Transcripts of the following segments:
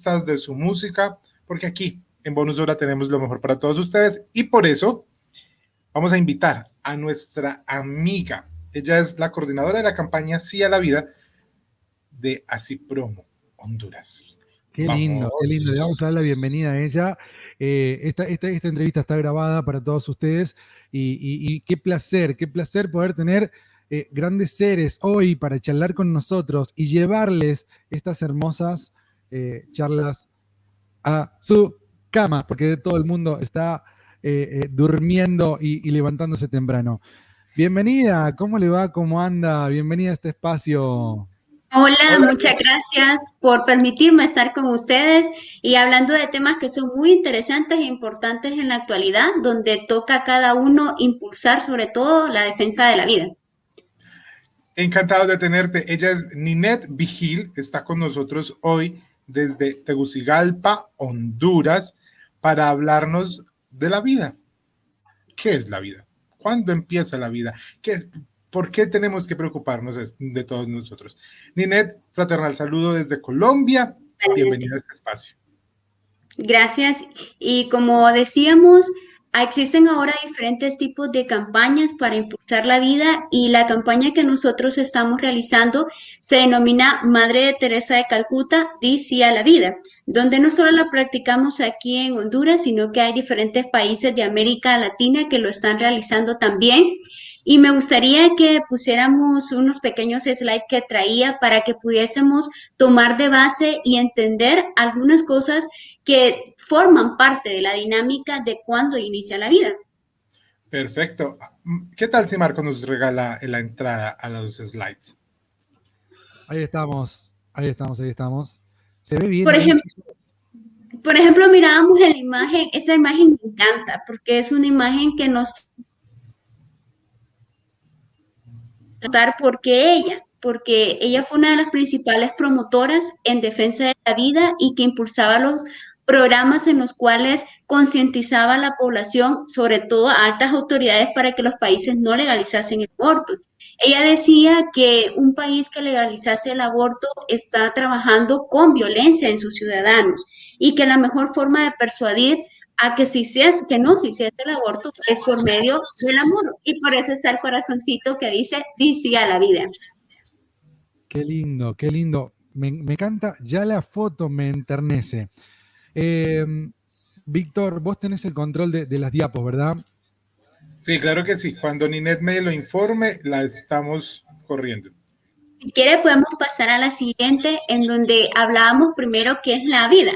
artistas, de su música, porque aquí en Bonus Hora tenemos lo mejor para todos ustedes y por eso vamos a invitar a nuestra amiga. Ella es la coordinadora de la campaña Sí a la Vida de Asipromo, Honduras. Qué lindo, qué lindo. Le vamos a dar la bienvenida a ella. Esta entrevista está grabada para todos ustedes y qué placer poder tener grandes seres hoy para charlar con nosotros y llevarles estas hermosas charlas a su cama, porque todo el mundo está durmiendo y levantándose temprano. Bienvenida, ¿cómo le va? ¿Cómo anda? Bienvenida a este espacio. Hola, muchas gracias por permitirme estar con ustedes y hablando de temas que son muy interesantes e importantes en la actualidad, donde toca a cada uno impulsar sobre todo la defensa de la vida. Encantado de tenerte. Ella es Ninette Vigil, está con nosotros hoy desde Tegucigalpa, Honduras, para hablarnos de la vida. ¿Qué es la vida? ¿Cuándo empieza la vida? ¿Por qué tenemos que preocuparnos de todos nosotros? Ninette, fraternal saludo desde Colombia. Bienvenida a este espacio. Gracias. Y como decíamos, existen ahora diferentes tipos de campañas para impulsar la vida y la campaña que nosotros estamos realizando se denomina Madre de Teresa de Calcuta, Di Sí a la Vida, donde no solo la practicamos aquí en Honduras, sino que hay diferentes países de América Latina que lo están realizando también. Y me gustaría que pusiéramos unos pequeños slides que traía para que pudiésemos tomar de base y entender algunas cosas que forman parte de la dinámica de cuando inicia la vida. Perfecto. ¿Qué tal si Marco nos regala la entrada a los slides? Ahí estamos. Se ve bien. Por ejemplo, mirábamos la imagen, esa imagen me encanta porque es una imagen que nos porque ella fue una de las principales promotoras en defensa de la vida y que impulsaba los programas en los cuales concientizaba a la población, sobre todo a altas autoridades, para que los países no legalizasen el aborto. Ella decía que un país que legalizase el aborto está trabajando con violencia en sus ciudadanos y que la mejor forma de persuadir a que que no se hiciese el aborto es por medio del amor. Y por eso está el corazoncito que dice, Di Sí a la Vida. Qué lindo, qué lindo. Me encanta, ya la foto me enternece. Víctor, vos tenés el control de las diapos, ¿verdad? Sí, claro que sí. Cuando Ninette me lo informe, la estamos corriendo. Si quiere, podemos pasar a la siguiente, en donde hablábamos primero qué es la vida.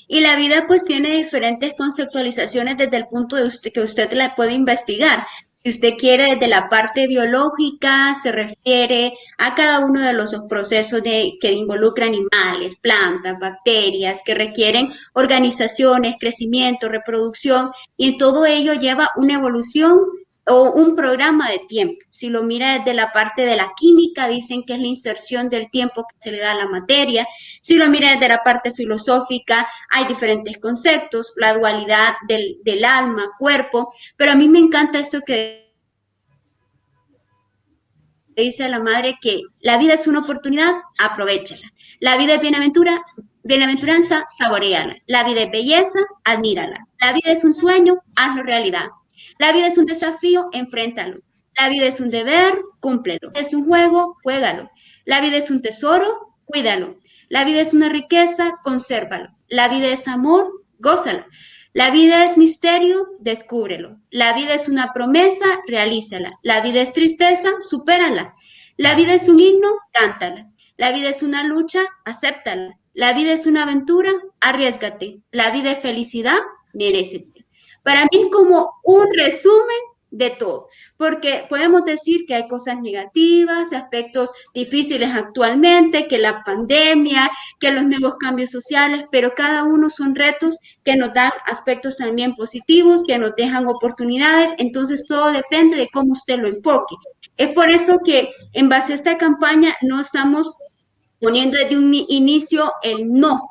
Y la vida pues tiene diferentes conceptualizaciones desde el punto de vista que usted la puede investigar. Si usted quiere, desde la parte biológica, se refiere a cada uno de los procesos que involucran animales, plantas, bacterias, que requieren organizaciones, crecimiento, reproducción, y todo ello lleva una evolución o un programa de tiempo. Si lo mira desde la parte de la química, dicen que es la inserción del tiempo que se le da a la materia. Si lo mira desde la parte filosófica, hay diferentes conceptos, la dualidad del alma, cuerpo, pero a mí me encanta esto que dice la madre, que la vida es una oportunidad, aprovéchala. La vida es bienaventuranza, saboreala. La vida es belleza, admírala. La vida es un sueño, hazlo realidad. La vida es un desafío, enfréntalo. La vida es un deber, cúmplelo. Es un juego, juégalo. La vida es un tesoro, cuídalo. La vida es una riqueza, consérvalo. La vida es amor, gózalo. La vida es misterio, descúbrelo. La vida es una promesa, realízala. La vida es tristeza, supérala. La vida es un himno, cántala. La vida es una lucha, acéptala. La vida es una aventura, arriésgate. La vida es felicidad, merécete. Para mí es como un resumen de todo, porque podemos decir que hay cosas negativas, aspectos difíciles actualmente, que la pandemia, que los nuevos cambios sociales, pero cada uno son retos que nos dan aspectos también positivos, que nos dejan oportunidades, entonces todo depende de cómo usted lo enfoque. Es por eso que en base a esta campaña no estamos poniendo desde un inicio el no,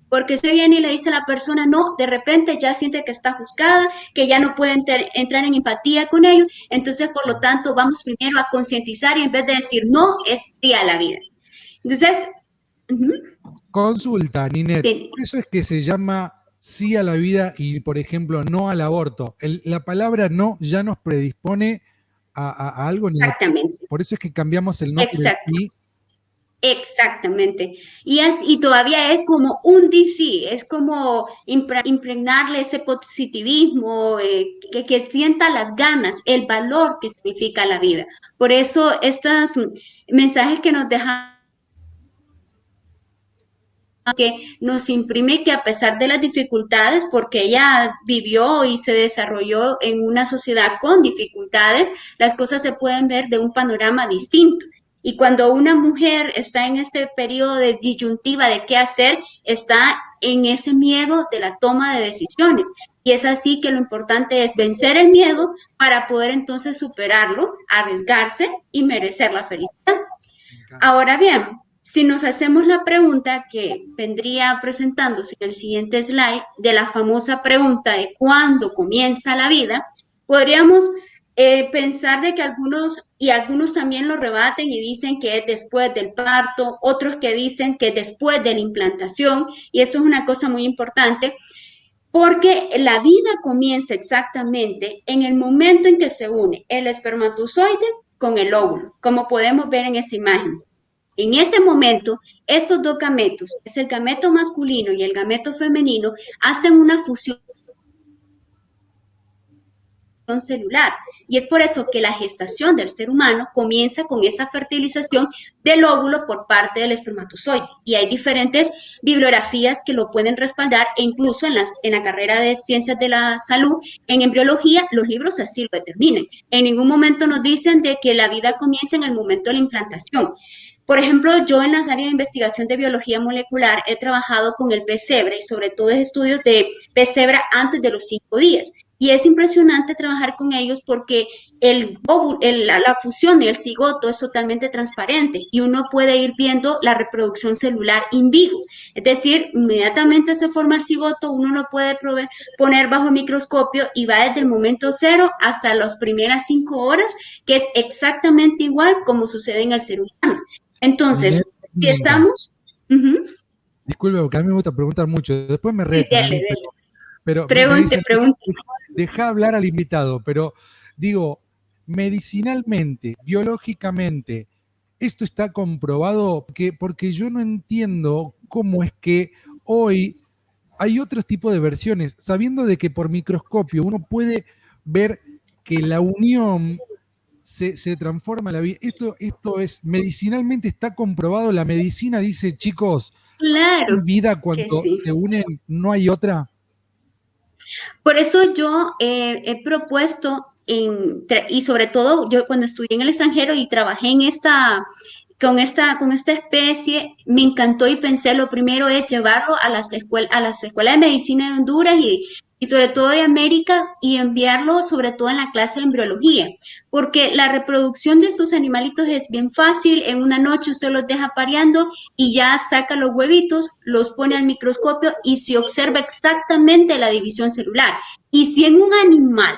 porque usted viene y le dice a la persona no, de repente ya siente que está juzgada, que ya no puede entrar en empatía con ellos, entonces por lo tanto vamos primero a concientizar y en vez de decir no, es sí a la vida. Entonces, Ujú. Consulta, Ninet. Bien, Por eso es que se llama sí a la vida y, por ejemplo, no al aborto. La palabra no ya nos predispone a algo negativo. exactamente, Por eso es que cambiamos el no por el exacto. sí. Exactamente. Y todavía es como un DC, es como impregnarle ese positivismo, que sienta las ganas, el valor que significa la vida. Por eso estos mensajes que nos dejan, que nos imprime que a pesar de las dificultades, porque ella vivió y se desarrolló en una sociedad con dificultades, las cosas se pueden ver de un panorama distinto. Y cuando una mujer está en este periodo de disyuntiva de qué hacer, está en ese miedo de la toma de decisiones. Y es así que lo importante es vencer el miedo para poder entonces superarlo, arriesgarse y merecer la felicidad. Ahora bien, si nos hacemos la pregunta que vendría presentándose en el siguiente slide, de la famosa pregunta de cuándo comienza la vida, podríamos pensar de que algunos también lo rebaten y dicen que es después del parto, otros que dicen que es después de la implantación, y eso es una cosa muy importante, porque la vida comienza exactamente en el momento en que se une el espermatozoide con el óvulo, como podemos ver en esa imagen. En ese momento, estos dos gametos, es el gameto masculino y el gameto femenino, hacen una fusión celular. Y es por eso que la gestación del ser humano comienza con esa fertilización del óvulo por parte del espermatozoide. Y hay diferentes bibliografías que lo pueden respaldar, e incluso en la carrera de ciencias de la salud, en embriología, los libros así lo determinan. En ningún momento nos dicen de que la vida comienza en el momento de la implantación. Por ejemplo, yo en las áreas de investigación de biología molecular he trabajado con el pesebre y sobre todo estudios de pesebre antes de los 5 días. Y es impresionante trabajar con ellos porque la fusión y el cigoto es totalmente transparente y uno puede ir viendo la reproducción celular in vivo. Es decir, inmediatamente se forma el cigoto, uno lo puede poner bajo el microscopio y va desde el momento cero hasta las primeras 5 horas, que es exactamente igual como sucede en el ser humano. Ninet, Entonces, si estamos... disculpe, porque a mí me gusta preguntar mucho. Después me Sí, retan a dale, mí, dale. pero me Pregunte, dicen, pregunte. deja hablar al invitado, pero digo, medicinalmente, biológicamente, ¿esto está comprobado? Porque yo no entiendo cómo es que hoy hay otros tipos de versiones, sabiendo de que por microscopio uno puede ver que la unión se transforma en la vida. Esto es, medicinalmente está comprobado, la medicina dice, chicos, hay Claro vida que cuando sí. se unen, no hay otra. Por eso yo he propuesto, y sobre todo yo cuando estudié en el extranjero y trabajé con esta especie, me encantó y pensé, lo primero es llevarlo a las escuelas de medicina de Honduras y sobre todo de América y enviarlo sobre todo en la clase de embriología, porque la reproducción de estos animalitos es bien fácil, en una noche usted los deja pareando y ya saca los huevitos, los pone al microscopio y se observa exactamente la división celular. Y si en un animal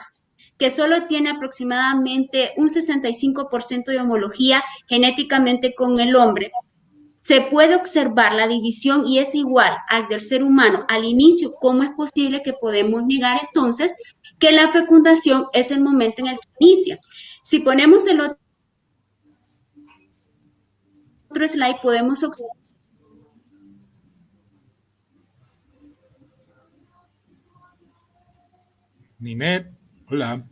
que solo tiene aproximadamente un 65% de homología genéticamente con el hombre, se puede observar la división y es igual al del ser humano al inicio, ¿cómo es posible que podemos negar entonces que la fecundación es el momento en el que inicia? Si ponemos el otro slide, podemos observar. Ninet, hola.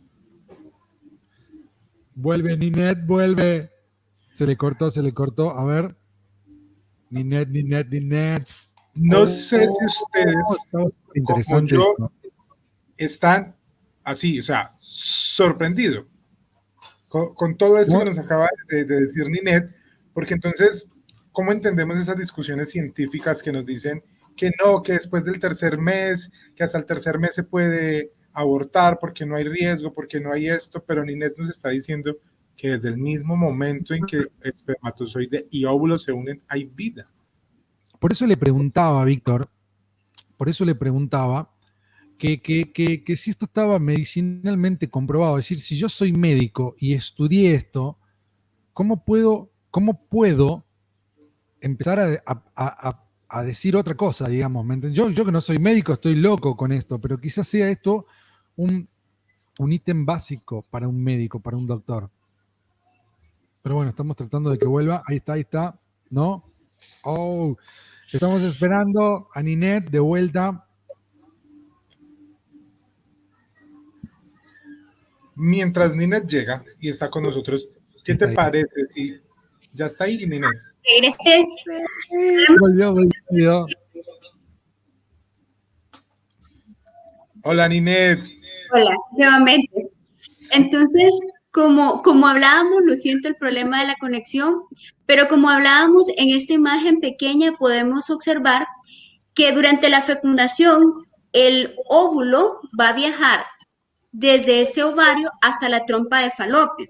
Vuelve, Ninet, vuelve. Se le cortó, se le cortó. A ver. Ninet, Ninet, Ninet. No sé si ustedes, Estaba súper como interesante yo, esto. están así, o sea, sorprendido con todo esto que nos acaba de decir Ninet, porque entonces, ¿cómo entendemos esas discusiones científicas que nos dicen que no, que después del tercer mes, que hasta el tercer mes se puede abortar porque no hay riesgo, porque no hay esto, pero Ninet nos está diciendo que desde el mismo momento en que espermatozoide y óvulo se unen, hay vida? Por eso le preguntaba, Víctor, por eso le preguntaba que si esto estaba medicinalmente comprobado. Es decir, si yo soy médico y estudié esto, cómo puedo empezar a decir otra cosa, digamos. Yo que no soy médico estoy loco con esto, pero quizás sea esto un ítem básico para un médico, para un doctor. Pero bueno, estamos tratando de que vuelva. Ahí está. ¿No? Oh, estamos esperando a Ninette de vuelta. Mientras Ninette llega y está con nosotros, ¿qué te parece si ya está ahí, Ninette? Regresé. Volvió. Hola, Ninette. Hola, nuevamente. Entonces, como hablábamos, lo siento el problema de la conexión, pero como hablábamos en esta imagen pequeña, podemos observar que durante la fecundación, el óvulo va a viajar desde ese ovario hasta la trompa de falopio.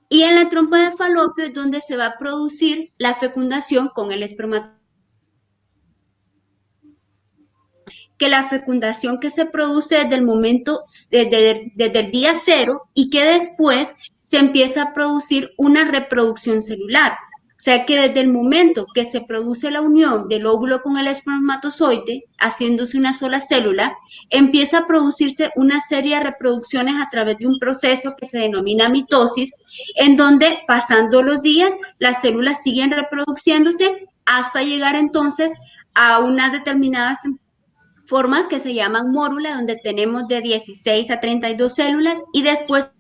Y en la trompa de falopio es donde se va a producir la fecundación con el espermatozoide. Que la fecundación que se produce desde el momento, desde el día cero, y que después se empieza a producir una reproducción celular. O sea que desde el momento que se produce la unión del óvulo con el espermatozoide, haciéndose una sola célula, empieza a producirse una serie de reproducciones a través de un proceso que se denomina mitosis, en donde pasando los días las células siguen reproduciéndose hasta llegar entonces a unas determinadas formas que se llaman mórula, donde tenemos de 16 a 32 células, y después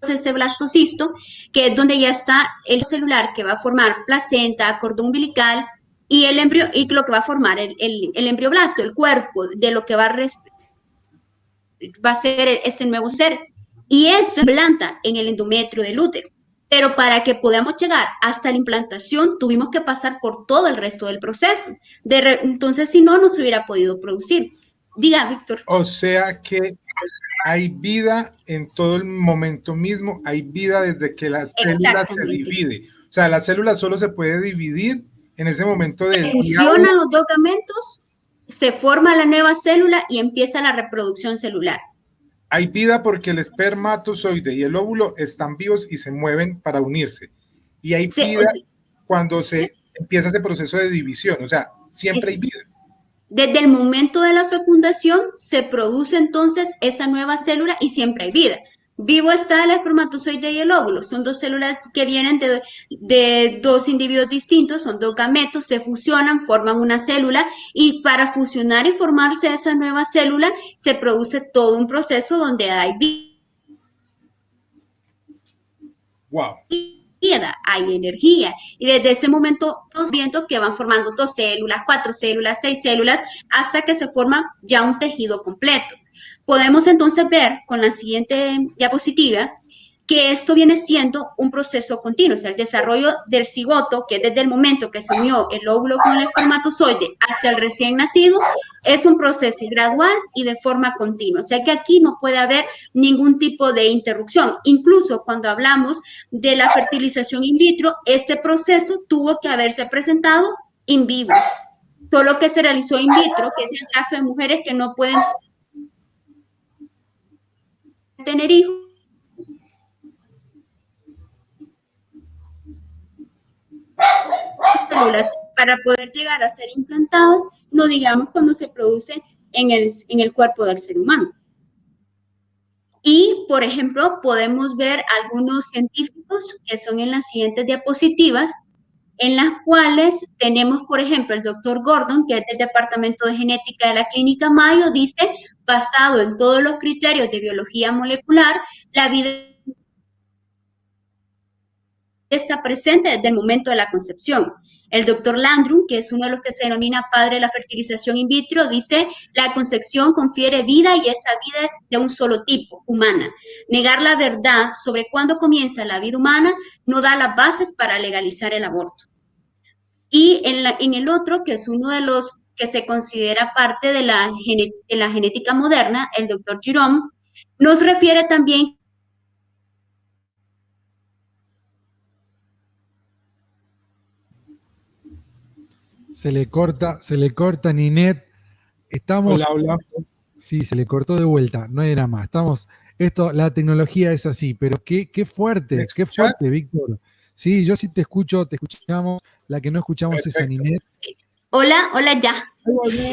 ese blastocisto, que es donde ya está el celular que va a formar placenta, cordón umbilical y el embrión, y lo que va a formar el embrioblasto, el cuerpo de lo que va a ser este nuevo ser. Y eso se implanta en el endometrio del útero. Pero para que podamos llegar hasta la implantación, tuvimos que pasar por todo el resto del proceso. Entonces, si no, no se hubiera podido producir. Diga, Víctor. O sea que hay vida en todo el momento mismo, hay vida desde que la célula se divide. O sea, la célula solo se puede dividir en ese momento del fusionan los dos gametos, se forma la nueva célula y empieza la reproducción celular. Hay vida porque el espermatozoide y el óvulo están vivos y se mueven para unirse. Y hay vida cuando se empieza ese proceso de división. O sea, siempre hay vida. Desde el momento de la fecundación se produce entonces esa nueva célula y siempre hay vida. Vivo está el espermatozoide y el óvulo. Son dos células que vienen de dos individuos distintos, son dos gametos, se fusionan, forman una célula, y para fusionar y formarse esa nueva célula se produce todo un proceso donde hay vida. Wow. Hay energía, y desde ese momento estamos viendo que van formando 2 células, 4 células, 6 células, hasta que se forma ya un tejido completo. Podemos entonces ver con la siguiente diapositiva que esto viene siendo un proceso continuo, o sea, el desarrollo del cigoto, que desde el momento que se unió el óvulo con el espermatozoide hasta el recién nacido, es un proceso gradual y de forma continua. O sea que aquí no puede haber ningún tipo de interrupción. Incluso cuando hablamos de la fertilización in vitro, este proceso tuvo que haberse presentado in vivo. Solo que se realizó in vitro, que es el caso de mujeres que no pueden tener hijos, células para poder llegar a ser implantadas, no digamos cuando se produce en el cuerpo del ser humano. Y, por ejemplo, podemos ver algunos científicos que son en las siguientes diapositivas, en las cuales tenemos, por ejemplo, el doctor Gordon, que es del Departamento de Genética de la Clínica Mayo, dice, basado en todos los criterios de biología molecular, la vida está presente desde el momento de la concepción. El doctor Landrum, que es uno de los que se denomina padre de la fertilización in vitro, dice, la concepción confiere vida y esa vida es de un solo tipo, humana. Negar la verdad sobre cuándo comienza la vida humana no da las bases para legalizar el aborto. Y en el otro, que es uno de los que se considera parte de la genética moderna, el doctor Jerome, nos refiere también Se le corta Ninette. Estamos. Hola. Sí, se le cortó de vuelta, no hay drama. La tecnología es así, pero qué fuerte, Víctor. Sí, yo sí te escucho, te escuchamos. La que no escuchamos es a Perfecto. Ninet. Hola, hola ya. Vuelve.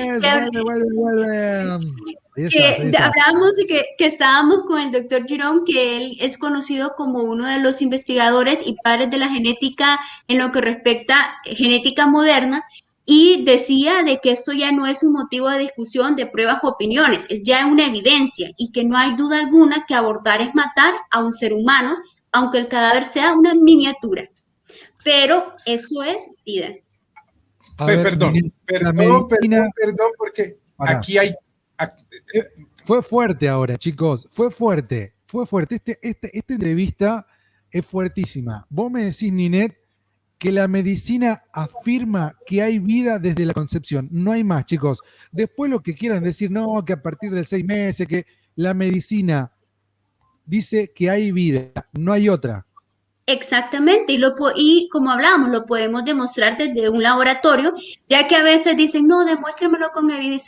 Ahí Que estás, ahí estás. hablábamos de que estábamos con el doctor Jerome, que él es conocido como uno de los investigadores y padres de la genética en lo que respecta a genética moderna, y decía de que esto ya no es un motivo de discusión, de pruebas o opiniones, es ya una evidencia y que no hay duda alguna que abortar es matar a un ser humano, aunque el cadáver sea una miniatura. Pero eso es vida. A ver, Perdón, Ninet, la medicina. porque Pará. aquí hay... Fue fuerte ahora, chicos. Fue fuerte. Fue fuerte. Esta entrevista es fuertísima. Vos me decís, Ninet, que la medicina afirma que hay vida desde la concepción. No hay más, chicos. Después lo que quieran decir, no, que a partir de 6 meses, que la medicina dice que hay vida, no hay otra. Exactamente, y como hablábamos, lo podemos demostrar desde un laboratorio, ya que a veces dicen, no, demuéstramelo con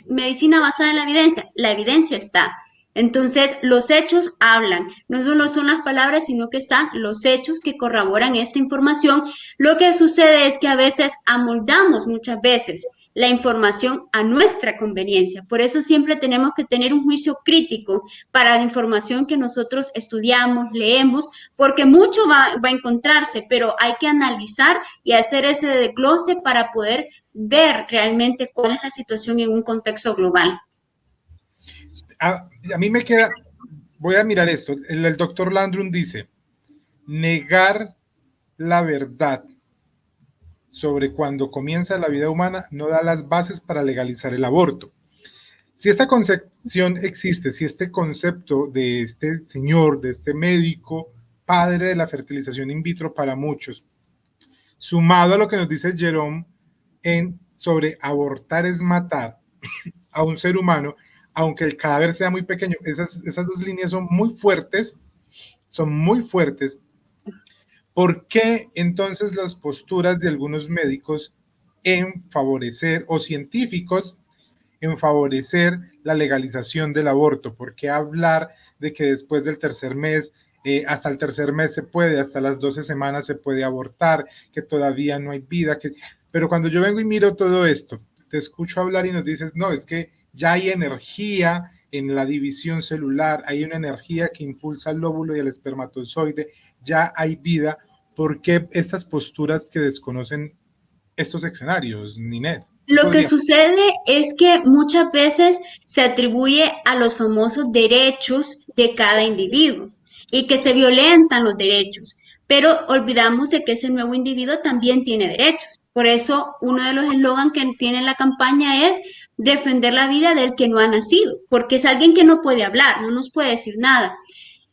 medicina basada en la evidencia. La evidencia está. Entonces, los hechos hablan. No solo son las palabras, sino que están los hechos que corroboran esta información. Lo que sucede es que a veces amoldamos muchas veces la información a nuestra conveniencia. Por eso siempre tenemos que tener un juicio crítico para la información que nosotros estudiamos, leemos, porque mucho va a encontrarse, pero hay que analizar y hacer ese desglose para poder ver realmente cuál es la situación en un contexto global. A mí me queda, voy a mirar esto, el doctor Landrum dice, negar la verdad sobre cuando comienza la vida humana no da las bases para legalizar el aborto. Si esta concepción existe, si este concepto de este señor, de este médico, padre de la fertilización in vitro para muchos, sumado a lo que nos dice Jerome sobre abortar es matar a un ser humano, aunque el cadáver sea muy pequeño, esas dos líneas son muy fuertes, ¿Por qué entonces las posturas de algunos médicos en favorecer, o científicos, en favorecer la legalización del aborto? ¿Por qué hablar de que después del tercer mes, hasta el tercer mes se puede, hasta las 12 semanas se puede abortar, que todavía no hay vida? Pero cuando yo vengo y miro todo esto, te escucho hablar y nos dices, no, es que ya hay energía en la división celular, hay una energía que impulsa al óvulo y al espermatozoide, ya hay vida. ¿Por qué estas posturas que desconocen estos escenarios, Ninet? Lo que sucede es que muchas veces se atribuye a los famosos derechos de cada individuo y que se violentan los derechos, pero olvidamos de que ese nuevo individuo también tiene derechos. Por eso, uno de los eslogans que tiene la campaña es defender la vida del que no ha nacido, porque es alguien que no puede hablar, no nos puede decir nada.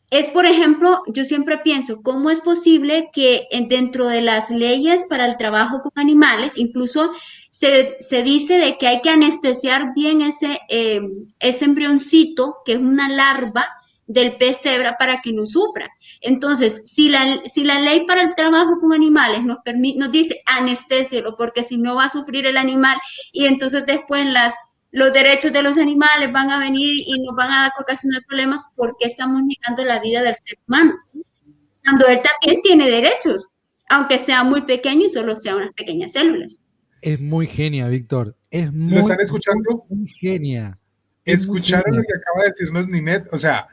Es, por ejemplo, yo siempre pienso, ¿cómo es posible que dentro de las leyes para el trabajo con animales, incluso se dice de que hay que anestesiar bien ese embrioncito, que es una larva del pez cebra, para que no sufra? Entonces, si la ley para el trabajo con animales nos dice anestésialo, porque si no va a sufrir el animal, y entonces después los derechos de los animales van a venir y nos van a ocasionar problemas, porque estamos negando la vida del ser humano, cuando él también tiene derechos, aunque sea muy pequeño y solo sea unas pequeñas células. Es muy genia, Víctor. ¿Lo están escuchando? Muy genia. ¿Escucharon lo que acaba de decirnos Ninet? O sea,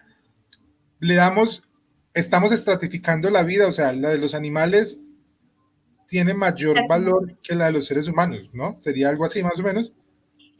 estamos estratificando la vida, o sea, la de los animales tiene mayor valor que la de los seres humanos, ¿no? Sería algo así más o menos.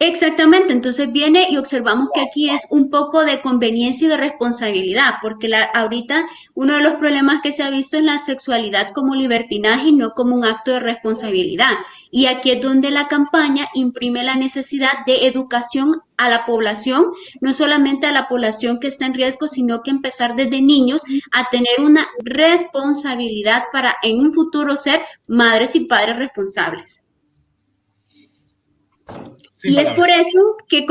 Exactamente, entonces viene y observamos que aquí es un poco de conveniencia y de responsabilidad, porque ahorita uno de los problemas que se ha visto es la sexualidad como libertinaje y no como un acto de responsabilidad. Y aquí es donde la campaña imprime la necesidad de educación a la población, no solamente a la población que está en riesgo, sino que empezar desde niños a tener una responsabilidad para en un futuro ser madres y padres responsables. Sin y palabras. Es por eso que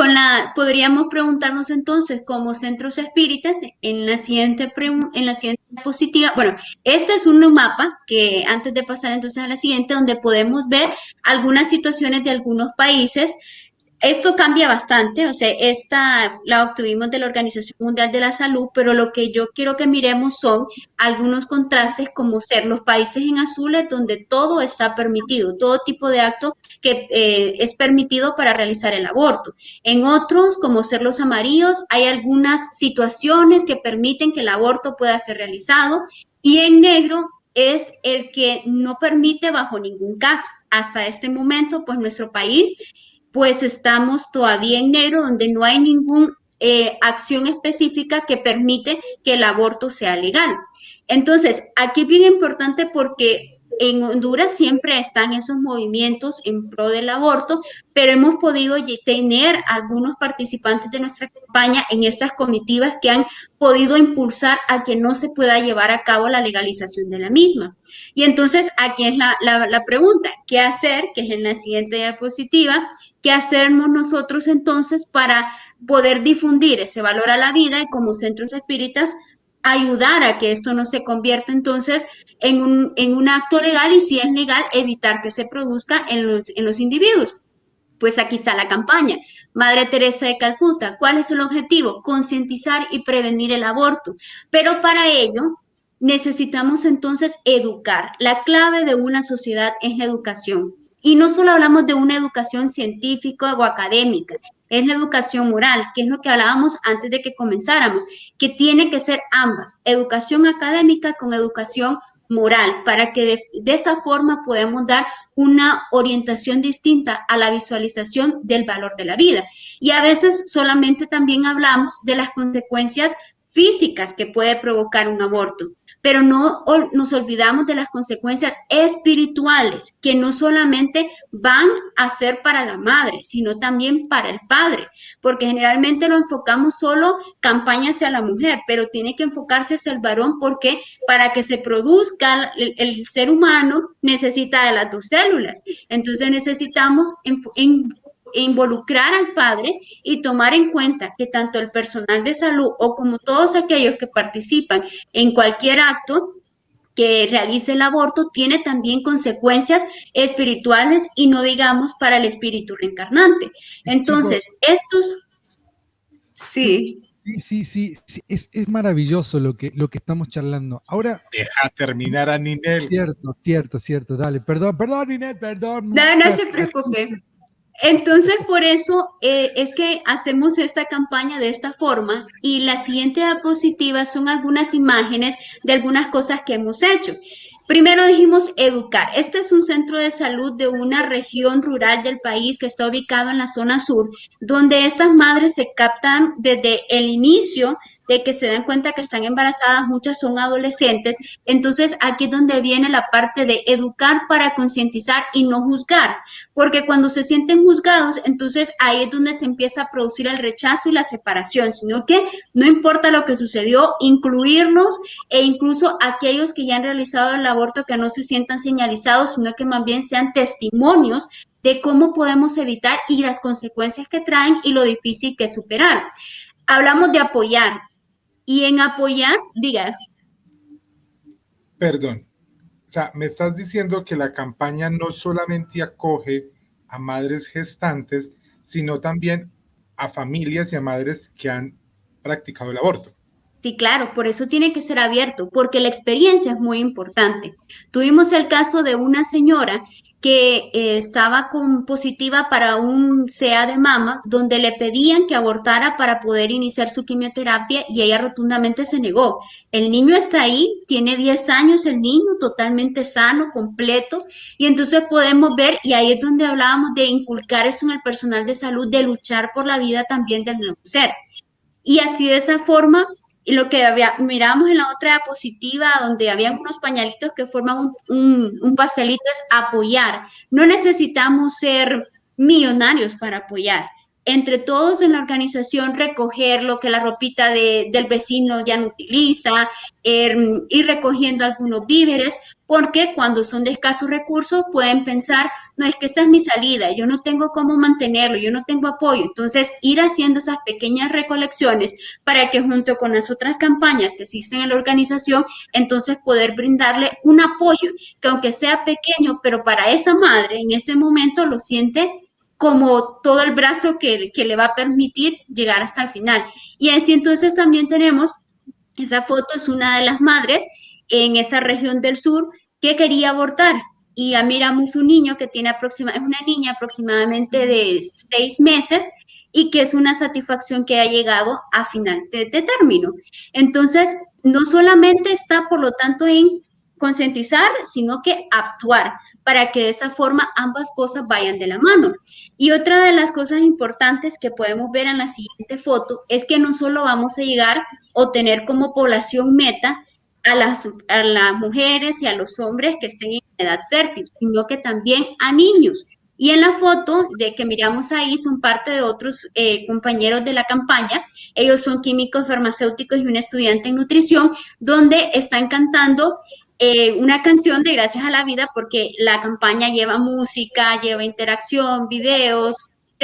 podríamos preguntarnos entonces, como centros espíritas, en la siguiente diapositiva. Bueno, este es un mapa que antes de pasar entonces a la siguiente, donde podemos ver algunas situaciones de algunos países. Esto cambia bastante, o sea, esta la obtuvimos de la Organización Mundial de la Salud, pero lo que yo quiero que miremos son algunos contrastes como ser los países en azules donde todo está permitido, todo tipo de acto que es permitido para realizar el aborto. En otros, como ser los amarillos, hay algunas situaciones que permiten que el aborto pueda ser realizado y en negro es el que no permite bajo ningún caso. Hasta este momento, pues nuestro país pues estamos todavía en negro, donde no hay ninguna acción específica que permite que el aborto sea legal. Entonces, aquí es bien importante porque en Honduras siempre están esos movimientos en pro del aborto, pero hemos podido tener algunos participantes de nuestra campaña en estas comitivas que han podido impulsar a que no se pueda llevar a cabo la legalización de la misma. Y entonces aquí es la pregunta, ¿qué hacer? Que es en la siguiente diapositiva. ¿Qué hacemos nosotros entonces para poder difundir ese valor a la vida y como centros espíritas ayudar a que esto no se convierta entonces en un acto legal y si es legal evitar que se produzca en los individuos? Pues aquí está la campaña. Madre Teresa de Calcuta, ¿cuál es el objetivo? Concientizar y prevenir el aborto. Pero para ello necesitamos entonces educar. La clave de una sociedad es la educación. Y no solo hablamos de una educación científica o académica, es la educación moral, que es lo que hablábamos antes de que comenzáramos, que tiene que ser ambas, educación académica con educación moral, para que de esa forma podemos dar una orientación distinta a la visualización del valor de la vida. Y a veces solamente también hablamos de las consecuencias físicas que puede provocar un aborto, pero no nos olvidamos de las consecuencias espirituales, que no solamente van a ser para la madre, sino también para el padre, porque generalmente lo enfocamos solo campaña hacia la mujer, pero tiene que enfocarse hacia el varón, porque para que se produzca el ser humano necesita de las dos células. Entonces necesitamos involucrar al padre y tomar en cuenta que tanto el personal de salud o como todos aquellos que participan en cualquier acto que realice el aborto tiene también consecuencias espirituales y no digamos para el espíritu reencarnante. Entonces, estos, sí. Sí, es maravilloso lo que estamos charlando. Ahora. Deja terminar a Ninel. Cierto, dale, perdón, Ninel, perdón. No se preocupe. Entonces, por eso es que hacemos esta campaña de esta forma y la siguiente diapositiva son algunas imágenes de algunas cosas que hemos hecho. Primero dijimos educar. Este es un centro de salud de una región rural del país que está ubicado en la zona sur, donde estas madres se captan desde el inicio de que se dan cuenta que están embarazadas, muchas son adolescentes. Entonces, aquí es donde viene la parte de educar para concientizar y no juzgar, porque cuando se sienten juzgados, entonces ahí es donde se empieza a producir el rechazo y la separación, sino que no importa lo que sucedió, incluirlos e incluso aquellos que ya han realizado el aborto que no se sientan señalizados, sino que más bien sean testimonios de cómo podemos evitar y las consecuencias que traen y lo difícil que es superar. Hablamos de apoyar. Y en apoyar, diga. Perdón. O sea, me estás diciendo que la campaña no solamente acoge a madres gestantes, sino también a familias y a madres que han practicado el aborto. Sí, claro, por eso tiene que ser abierto, porque la experiencia es muy importante. Tuvimos el caso de una señora que estaba positiva para un CA de mama, donde le pedían que abortara para poder iniciar su quimioterapia y ella rotundamente se negó. El niño está ahí, tiene 10 años el niño, totalmente sano, completo, y entonces podemos ver, y ahí es donde hablábamos de inculcar esto en el personal de salud, de luchar por la vida también del nuevo ser. Y así de esa forma, y lo que miramos en la otra diapositiva, donde habían unos pañalitos que forman un pastelito, es apoyar. No necesitamos ser millonarios para apoyar. Entre todos en la organización recoger lo que la ropita del vecino ya no utiliza, ir recogiendo algunos víveres, porque cuando son de escasos recursos pueden pensar, no, es que esta es mi salida, yo no tengo cómo mantenerlo, yo no tengo apoyo. Entonces, ir haciendo esas pequeñas recolecciones para que junto con las otras campañas que existen en la organización, entonces poder brindarle un apoyo, que aunque sea pequeño, pero para esa madre en ese momento lo siente como todo el brazo que le va a permitir llegar hasta el final. Y así entonces también tenemos, esa foto es una de las madres en esa región del sur que quería abortar. Y ya miramos un niño que tiene es una niña aproximadamente de 6 meses y que es una satisfacción que ha llegado a final de término. Entonces, no solamente está, por lo tanto, en concientizar, sino que actuar para que de esa forma ambas cosas vayan de la mano. Y otra de las cosas importantes que podemos ver en la siguiente foto es que no solo vamos a llegar o tener como población meta a las mujeres y a los hombres que estén en edad fértil, sino que también a niños. Y en la foto de que miramos ahí son parte de otros compañeros de la campaña. Ellos son químicos farmacéuticos y un estudiante en nutrición, donde están cantando una canción de Gracias a la Vida, porque la campaña lleva música, lleva interacción, videos,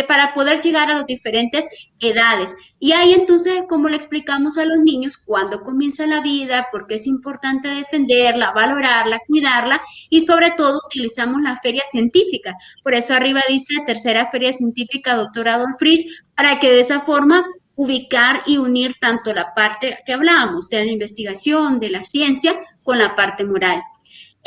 para poder llegar a las diferentes edades. Y ahí entonces, como le explicamos a los niños cuándo comienza la vida, por qué es importante defenderla, valorarla, cuidarla, y sobre todo utilizamos la feria científica. Por eso arriba dice tercera feria científica, doctor Adolf Fris, para que de esa forma ubicar y unir tanto la parte que hablábamos de la investigación, de la ciencia, con la parte moral.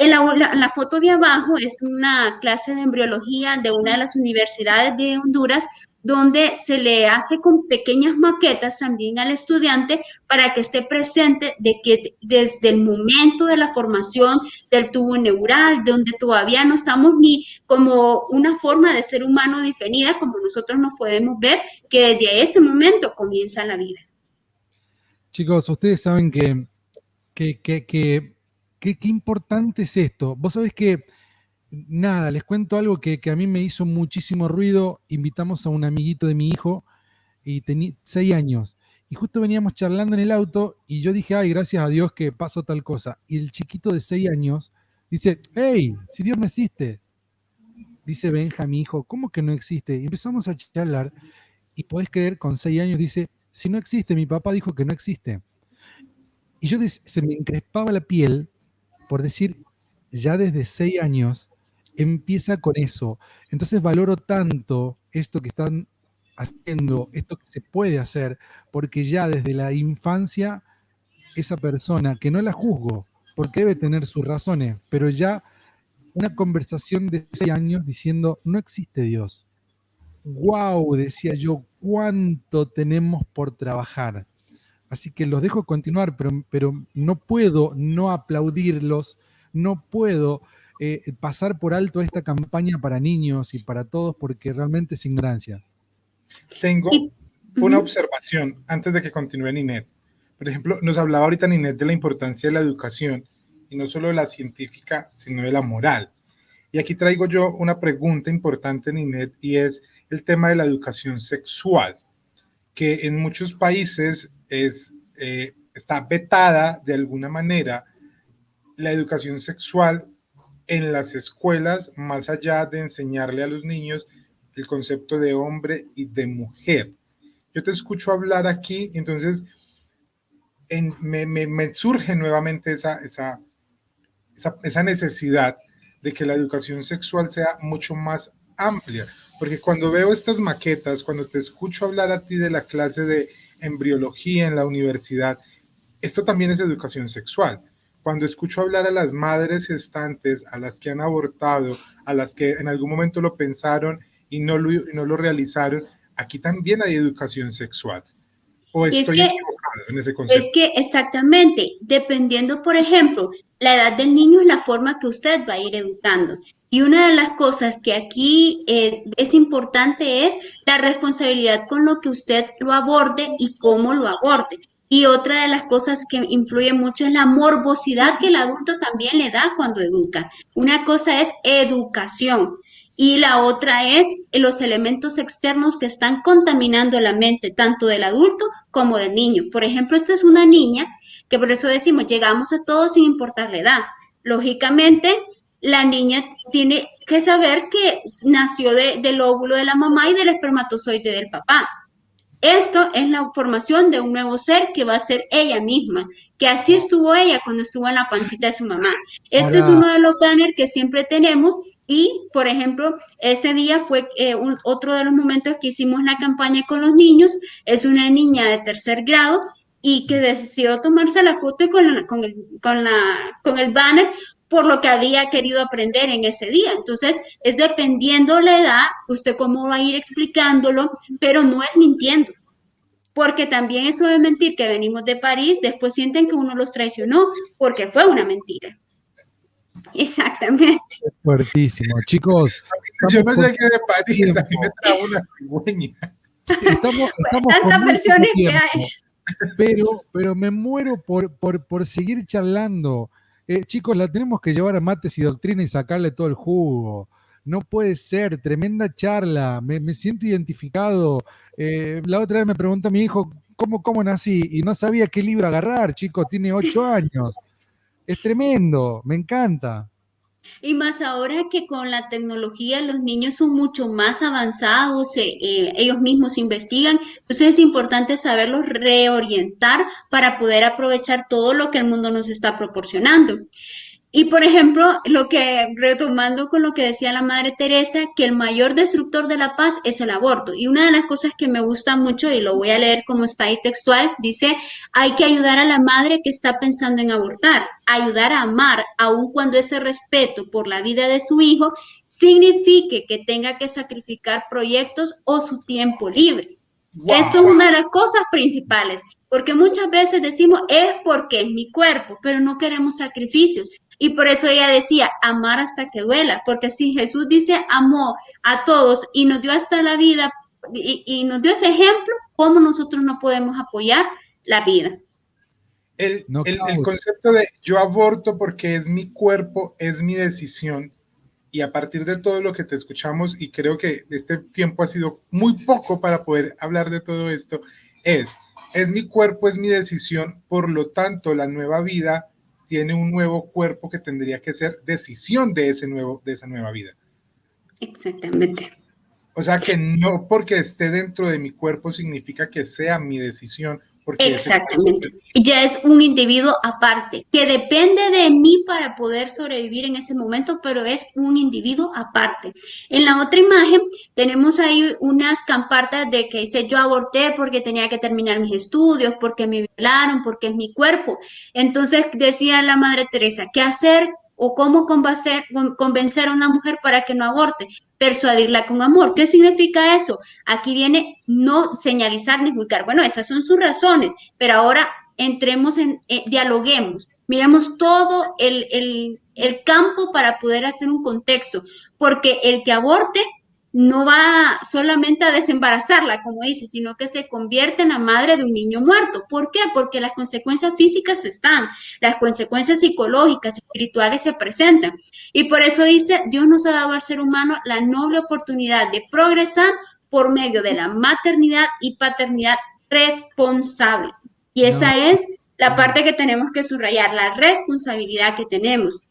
En la foto de abajo es una clase de embriología de una de las universidades de Honduras, donde se le hace con pequeñas maquetas también al estudiante para que esté presente de que desde el momento de la formación del tubo neural, donde todavía no estamos ni como una forma de ser humano definida, como nosotros nos podemos ver, que desde ese momento comienza la vida. Chicos, ustedes saben qué importante es esto. Vos sabés que, nada, les cuento algo que a mí me hizo muchísimo ruido. Invitamos a un amiguito de mi hijo y tenía 6 años. Y justo veníamos charlando en el auto y yo dije, ay, gracias a Dios que pasó tal cosa. Y el chiquito de 6 años dice, hey, si Dios no existe. Dice Benja, mi hijo, ¿cómo que no existe? Y empezamos a charlar y podés creer, con 6 años dice, si no existe, mi papá dijo que no existe. Y yo se me encrespaba la piel por decir, ya desde 6 años empieza con eso. Entonces valoro tanto esto que están haciendo, esto que se puede hacer, porque ya desde la infancia esa persona, que no la juzgo, porque debe tener sus razones, pero ya una conversación de 6 años diciendo, no existe Dios. ¡Wow! Decía yo, ¿cuánto tenemos por trabajar? Así que los dejo continuar, pero no puedo no aplaudirlos, no puedo pasar por alto esta campaña para niños y para todos, porque realmente es ignorancia. Tengo una observación antes de que continúe Ninet. Por ejemplo, nos hablaba ahorita Ninet de la importancia de la educación, y no solo de la científica, sino de la moral. Y aquí traigo yo una pregunta importante, Ninet, y es el tema de la educación sexual, que en muchos países está vetada de alguna manera la educación sexual en las escuelas, más allá de enseñarle a los niños el concepto de hombre y de mujer. Yo te escucho hablar aquí, entonces me surge nuevamente esa necesidad de que la educación sexual sea mucho más amplia, porque cuando veo estas maquetas, cuando te escucho hablar a ti de la clase de embriología en la universidad, esto también es educación sexual. Cuando escucho hablar a las madres gestantes, a las que han abortado, a las que en algún momento lo pensaron y no lo realizaron, aquí también hay educación sexual. ¿O estoy equivocado en ese concepto? Es que exactamente, dependiendo, por ejemplo, la edad del niño es la forma que usted va a ir educando. Y una de las cosas que aquí es importante es la responsabilidad con lo que usted lo aborde y cómo lo aborde. Y otra de las cosas que influye mucho es la morbosidad que el adulto también le da cuando educa. Una cosa es educación y la otra es los elementos externos que están contaminando la mente tanto del adulto como del niño. Por ejemplo, esta es una niña que por eso decimos, llegamos a todos sin importar la edad. Lógicamente, la niña tiene que saber que nació del óvulo de la mamá y del espermatozoide del papá. Esto es la formación de un nuevo ser que va a ser ella misma, que así estuvo ella cuando estuvo en la pancita de su mamá. Este es uno de los banners que siempre tenemos Y, por ejemplo, ese día fue otro de los momentos que hicimos la campaña con los niños. Es una niña de 3er grado y que decidió tomarse la foto con el banner por lo que había querido aprender en ese día. Entonces, es dependiendo la edad, usted cómo va a ir explicándolo, pero no es mintiendo. Porque también eso de mentir que venimos de París, después sienten que uno los traicionó porque fue una mentira. Exactamente. Fuertísimo. Chicos, Yo no sé qué de París, tiempo. a mí me trajo una cigüeña. Estamos Tantas con muy versiones poco que tiempo, hay. pero me muero por seguir charlando. Chicos, la tenemos que llevar a Mates y Doctrina y sacarle todo el jugo. No puede ser, tremenda charla, me siento identificado. La otra vez me pregunta mi hijo, ¿cómo nací? Y no sabía qué libro agarrar, chicos, tiene 8 años. Es tremendo, me encanta. Y más ahora que con la tecnología los niños son mucho más avanzados, ellos mismos investigan, entonces es importante saberlos reorientar para poder aprovechar todo lo que el mundo nos está proporcionando. Y por ejemplo, retomando con lo que decía la Madre Teresa, que el mayor destructor de la paz es el aborto. Y una de las cosas que me gusta mucho, y lo voy a leer como está ahí textual, dice, hay que ayudar a la madre que está pensando en abortar, ayudar a amar, aun cuando ese respeto por la vida de su hijo signifique que tenga que sacrificar proyectos o su tiempo libre. Wow. Esto es una de las cosas principales, porque muchas veces decimos, es porque es mi cuerpo, pero no queremos sacrificios. Y por eso ella decía, amar hasta que duela, porque si Jesús dice amó a todos y nos dio hasta la vida y nos dio ese ejemplo, ¿cómo nosotros no podemos apoyar la vida? El concepto de yo aborto porque es mi cuerpo, es mi decisión, y a partir de todo lo que te escuchamos, y creo que este tiempo ha sido muy poco para poder hablar de todo esto, es mi cuerpo, es mi decisión, por lo tanto la nueva vida tiene un nuevo cuerpo que tendría que ser decisión de esa nueva vida. Exactamente. O sea que no porque esté dentro de mi cuerpo significa que sea mi decisión. Porque exactamente. Ya es un individuo aparte, que depende de mí para poder sobrevivir en ese momento, pero es un individuo aparte. En la otra imagen tenemos ahí unas campartas de que dice yo aborté porque tenía que terminar mis estudios, porque me violaron, porque es mi cuerpo. Entonces decía la Madre Teresa, ¿qué hacer o cómo convencer a una mujer para que no aborte? Persuadirla con amor. ¿Qué significa eso? Aquí viene no señalizar ni juzgar. Bueno, esas son sus razones, pero ahora entremos dialoguemos, miremos todo el campo para poder hacer un contexto, porque el que aborte no va solamente a desembarazarla, como dice, sino que se convierte en la madre de un niño muerto. ¿Por qué? Porque las consecuencias físicas están, las consecuencias psicológicas, espirituales se presentan. Y por eso dice, Dios nos ha dado al ser humano la noble oportunidad de progresar por medio de la maternidad y paternidad responsable. Y esa es la parte que tenemos que subrayar, la responsabilidad que tenemos.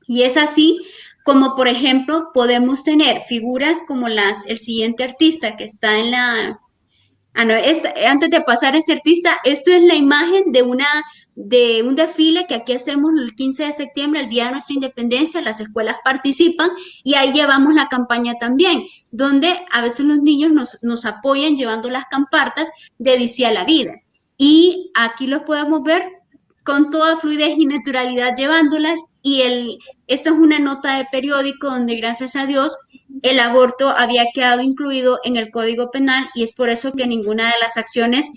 Y es así como, por ejemplo, podemos tener figuras como el siguiente artista que está en la... antes de pasar a ese artista, esto es la imagen de un desfile que aquí hacemos el 15 de septiembre, el día de nuestra independencia, las escuelas participan y ahí llevamos la campaña también, donde a veces los niños nos apoyan llevando las campartas de Dice a la vida. Y aquí los podemos ver con toda fluidez y naturalidad llevándolas y esa es una nota de periódico donde gracias a Dios el aborto había quedado incluido en el Código Penal y es por eso que ninguna de las acciones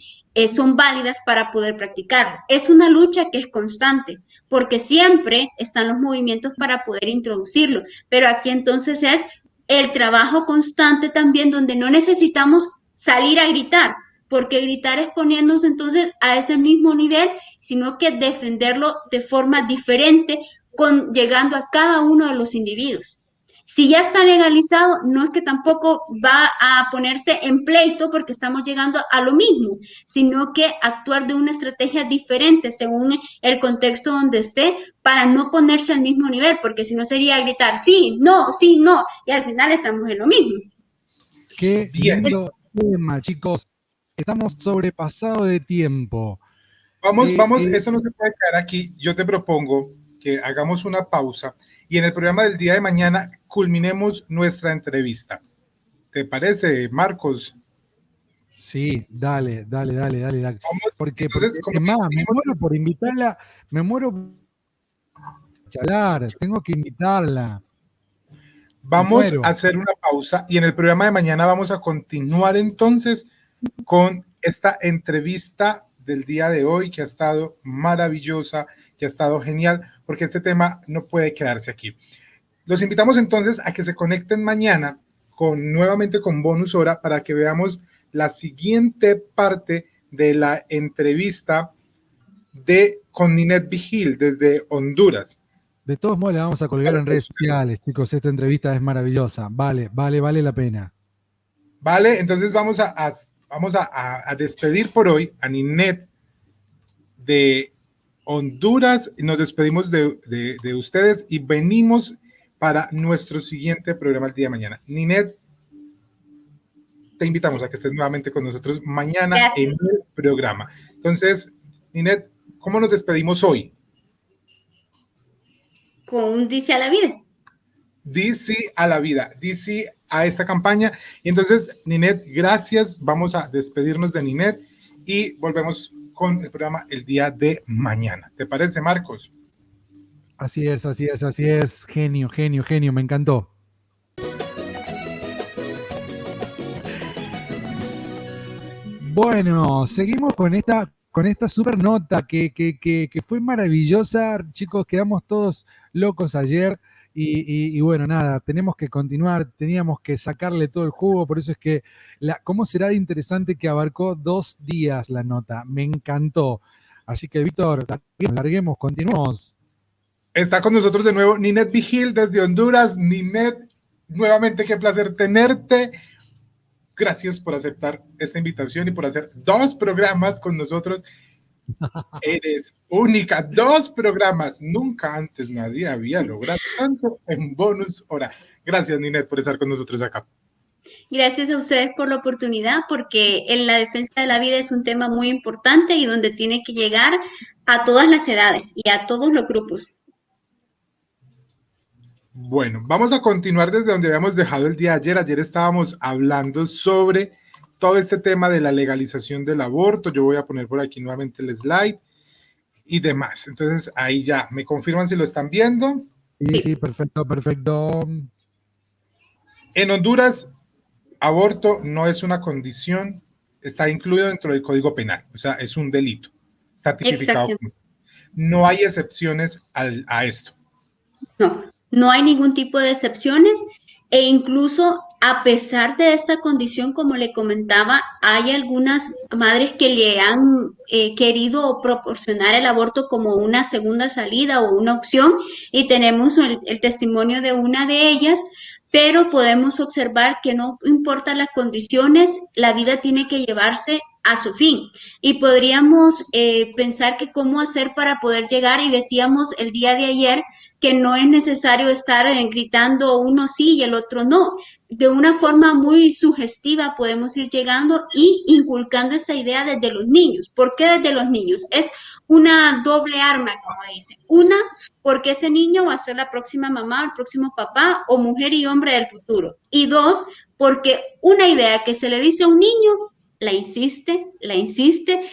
son válidas para poder practicarlo. Es una lucha que es constante, porque siempre están los movimientos para poder introducirlo, pero aquí entonces es el trabajo constante también donde no necesitamos salir a gritar, porque gritar es ponernos entonces a ese mismo nivel, sino que defenderlo de forma diferente, llegando a cada uno de los individuos. Si ya está legalizado, no es que tampoco va a ponerse en pleito porque estamos llegando a lo mismo, sino que actuar de una estrategia diferente según el contexto donde esté para no ponerse al mismo nivel, porque si no sería gritar sí, no, y al final estamos en lo mismo. Qué lindo tema, chicos. Estamos sobrepasados de tiempo. Vamos, esto no se puede quedar aquí. Yo te propongo que hagamos una pausa y en el programa del día de mañana culminemos nuestra entrevista. ¿Te parece, Marcos? Sí, dale. Porque Entonces, como es más, me dijimos, muero por invitarla, me muero por charlar, tengo que invitarla. Me vamos muero. a hacer una pausa y en el programa de mañana vamos a continuar entonces con esta entrevista del día de hoy que ha estado maravillosa, que ha estado genial, porque este tema no puede quedarse aquí. Los invitamos entonces a que se conecten mañana nuevamente con Bonus Hora para que veamos la siguiente parte de la entrevista con Ninette Vigil desde Honduras. De todos modos, la vamos a colgar en redes sociales, chicos. Esta entrevista es maravillosa. Vale la pena. Vale, entonces vamos a despedir por hoy a Ninette de Honduras. Nos despedimos de ustedes y venimos para nuestro siguiente programa el día de mañana. Ninette, te invitamos a que estés nuevamente con nosotros mañana. Gracias. En el programa. Entonces, Ninette, ¿cómo nos despedimos hoy? Con un dice a la vida. Dice a la vida, dice a esta campaña. Y entonces, Ninette, gracias. Vamos a despedirnos de Ninette y volvemos con el programa el día de mañana. ¿Te parece, Marcos? Así es. Genio, me encantó. Bueno, seguimos con esta super nota que fue maravillosa. Chicos, quedamos todos locos ayer y bueno, nada, tenemos que continuar, teníamos que sacarle todo el jugo, por eso es que cómo será de interesante que abarcó 2 días la nota, me encantó. Así que, Víctor, larguemos, continuemos. Está con nosotros de nuevo Ninette Vigil desde Honduras. Ninette, nuevamente qué placer tenerte. Gracias por aceptar esta invitación y por hacer 2 programas con nosotros. Eres única, 2 programas. Nunca antes nadie había logrado tanto en Bonus Hora. Gracias, Ninette, por estar con nosotros acá. Gracias a ustedes por la oportunidad, porque en la defensa de la vida es un tema muy importante y donde tiene que llegar a todas las edades y a todos los grupos. Bueno, vamos a continuar desde donde habíamos dejado el día de ayer. Ayer estábamos hablando sobre todo este tema de la legalización del aborto. Yo voy a poner por aquí nuevamente el slide y demás. Entonces, ahí ya, ¿me confirman si lo están viendo? Sí, perfecto. En Honduras, aborto no es una condición, está incluido dentro del Código Penal, o sea, es un delito. Está tipificado. No hay excepciones a esto. No hay ningún tipo de excepciones e incluso a pesar de esta condición, como le comentaba, hay algunas madres que le han querido proporcionar el aborto como una segunda salida o una opción y tenemos el testimonio de una de ellas, pero podemos observar que no importa las condiciones, la vida tiene que llevarse a su fin. Y podríamos pensar que cómo hacer para poder llegar, y decíamos el día de ayer que no es necesario estar gritando uno sí y el otro no. De una forma muy sugestiva podemos ir llegando y inculcando esa idea desde los niños. ¿Por qué desde los niños? Es una doble arma, como dicen. Una, porque ese niño va a ser la próxima mamá, el próximo papá o mujer y hombre del futuro. Y 2, porque una idea que se le dice a un niño la insiste,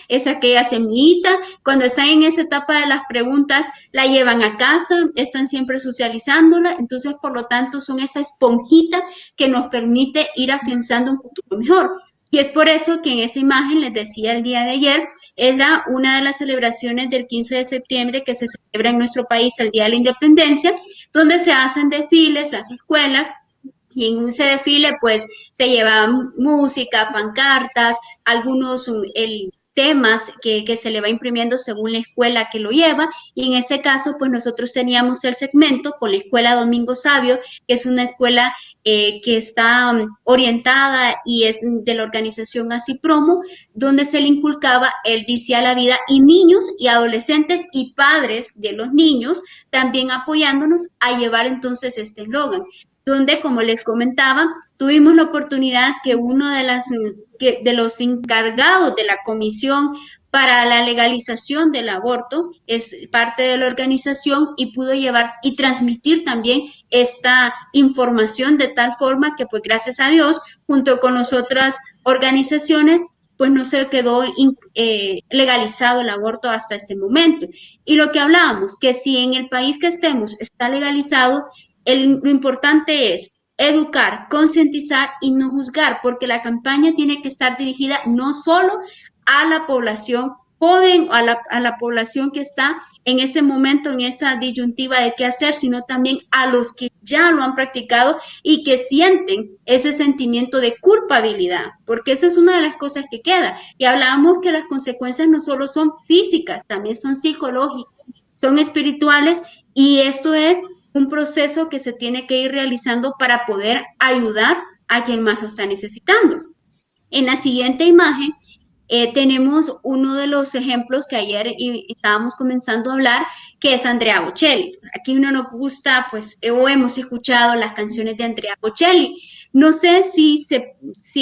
es aquella semillita, cuando están en esa etapa de las preguntas, la llevan a casa, están siempre socializándola, entonces por lo tanto son esa esponjita que nos permite ir afianzando un futuro mejor. Y es por eso que en esa imagen, les decía el día de ayer, era una de las celebraciones del 15 de septiembre que se celebra en nuestro país, el Día de la Independencia, donde se hacen desfiles, las escuelas, y en ese desfile, pues, se llevan música, pancartas, algunos temas que se le va imprimiendo según la escuela que lo lleva. Y en ese caso, pues, nosotros teníamos el segmento con la Escuela Domingo Sabio, que es una escuela que está orientada y es de la organización Asipromo, donde se le inculcaba el Dice a la Vida, y niños y adolescentes y padres de los niños también apoyándonos a llevar entonces este eslogan, donde, como les comentaba, tuvimos la oportunidad que uno de los encargados de la comisión para la legalización del aborto, es parte de la organización y pudo llevar y transmitir también esta información de tal forma que, pues gracias a Dios, junto con las otras organizaciones, pues no se quedó legalizado el aborto hasta este momento. Y lo que hablábamos, que si en el país que estemos está legalizado, lo importante es educar, concientizar y no juzgar, porque la campaña tiene que estar dirigida no solo a la población joven, a la población que está en ese momento, en esa disyuntiva de qué hacer, sino también a los que ya lo han practicado y que sienten ese sentimiento de culpabilidad, porque esa es una de las cosas que queda. Y hablábamos que las consecuencias no solo son físicas, también son psicológicas, son espirituales, y esto es un proceso que se tiene que ir realizando para poder ayudar a quien más lo está necesitando. En la siguiente imagen tenemos uno de los ejemplos que ayer estábamos comenzando a hablar, que es Andrea Bocelli. Aquí uno nos gusta, pues, o hemos escuchado las canciones de Andrea Bocelli. No sé si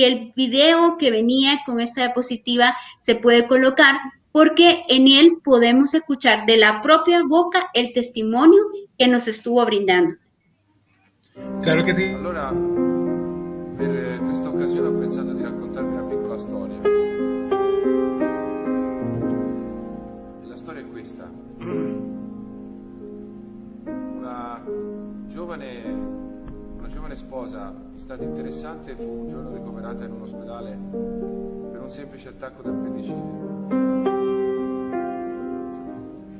el video que venía con esta diapositiva se puede colocar, porque en él podemos escuchar de la propia boca el testimonio que nos estuvo brindando. Claro que sí. Allora, per questa occasione ho pensato di raccontarvi una piccola storia. E la storia è questa. Una giovane sposa in stato interessante fu un giorno ricoverata in un ospedale per un semplice attacco d'appendicite.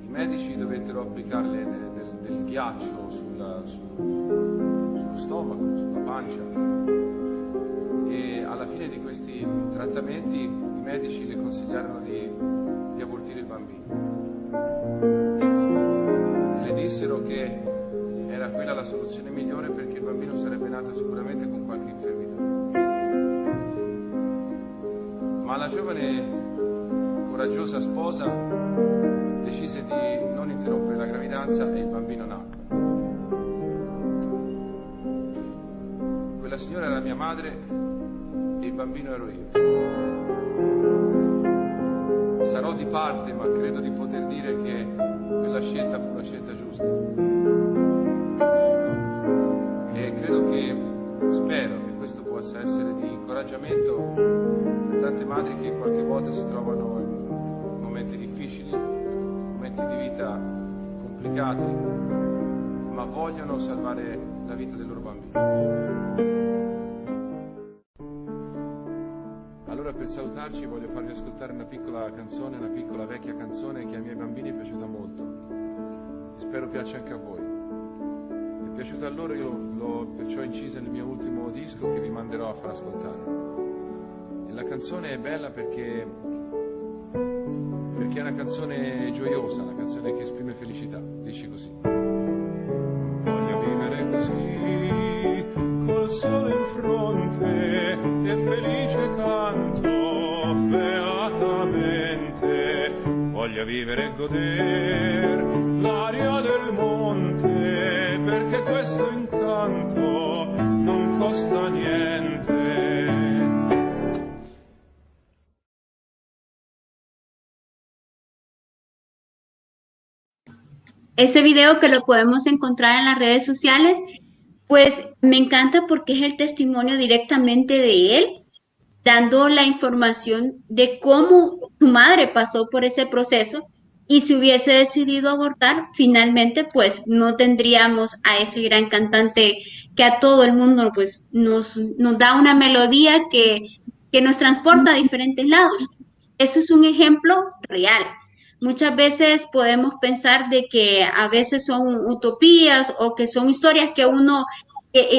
I medici dovettero applicarle del ghiaccio sullo stomaco, sulla pancia, e alla fine di questi trattamenti i medici le consigliarono di abortire il bambino. Le dissero che era quella la soluzione migliore perché il bambino sarebbe nato sicuramente con qualche infermità. Ma la giovane, coraggiosa sposa decise di non interrompere la gravidanza e il bambino nacque. Quella signora era mia madre e il bambino ero io. Sarò di parte, ma credo di poter dire che quella scelta fu una scelta giusta. E spero che questo possa essere di incoraggiamento per tante madri che qualche volta si trovano in momenti difficili, momenti di vita complicati, ma vogliono salvare la vita del loro bambino. Allora, per salutarci voglio farvi ascoltare una piccola canzone, una piccola vecchia canzone che ai miei bambini è piaciuta molto. Spero piaccia anche a voi. È piaciuta a loro, io l'ho perciò incisa nel mio ultimo disco che vi manderò a far ascoltare. E la canzone è bella perché è una canzone gioiosa, una canzone che esprime felicità. Dice così: voglio vivere così, col sole in fronte e felice canto beatamente. Voglio vivere e goder l'aria del monte, perché questo incanto non costa niente. Ese video que lo podemos encontrar en las redes sociales, pues me encanta porque es el testimonio directamente de él, dando la información de cómo su madre pasó por ese proceso, y si hubiese decidido abortar, finalmente pues no tendríamos a ese gran cantante que a todo el mundo pues nos da una melodía que nos transporta a diferentes lados. Eso es un ejemplo real. Muchas veces podemos pensar de que a veces son utopías o que son historias que uno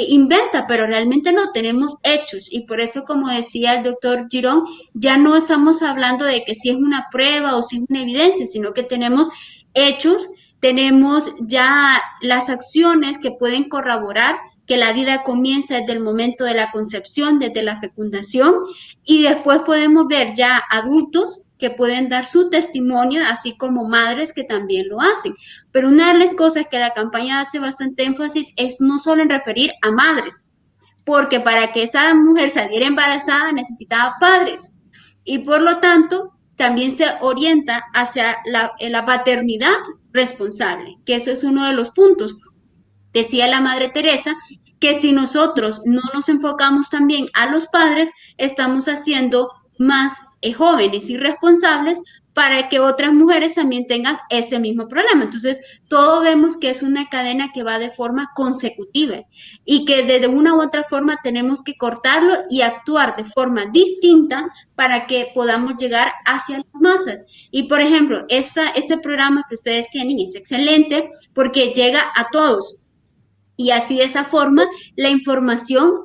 inventa, pero realmente no, tenemos hechos, y por eso, como decía el doctor Girón, ya no estamos hablando de que si es una prueba o si es una evidencia, sino que tenemos hechos, tenemos ya las acciones que pueden corroborar que la vida comienza desde el momento de la concepción, desde la fecundación, y después podemos ver ya adultos que pueden dar su testimonio, así como madres que también lo hacen. Pero una de las cosas que la campaña hace bastante énfasis es no solo en referir a madres, porque para que esa mujer saliera embarazada necesitaba padres. Y por lo tanto, también se orienta hacia la paternidad responsable, que eso es uno de los puntos. Decía la Madre Teresa que si nosotros no nos enfocamos también a los padres, estamos haciendo más jóvenes y responsables para que otras mujeres también tengan este mismo problema. Entonces, todo vemos que es una cadena que va de forma consecutiva y que de una u otra forma tenemos que cortarlo y actuar de forma distinta para que podamos llegar hacia las masas. Y, por ejemplo, este programa que ustedes tienen es excelente porque llega a todos. Y así de esa forma la información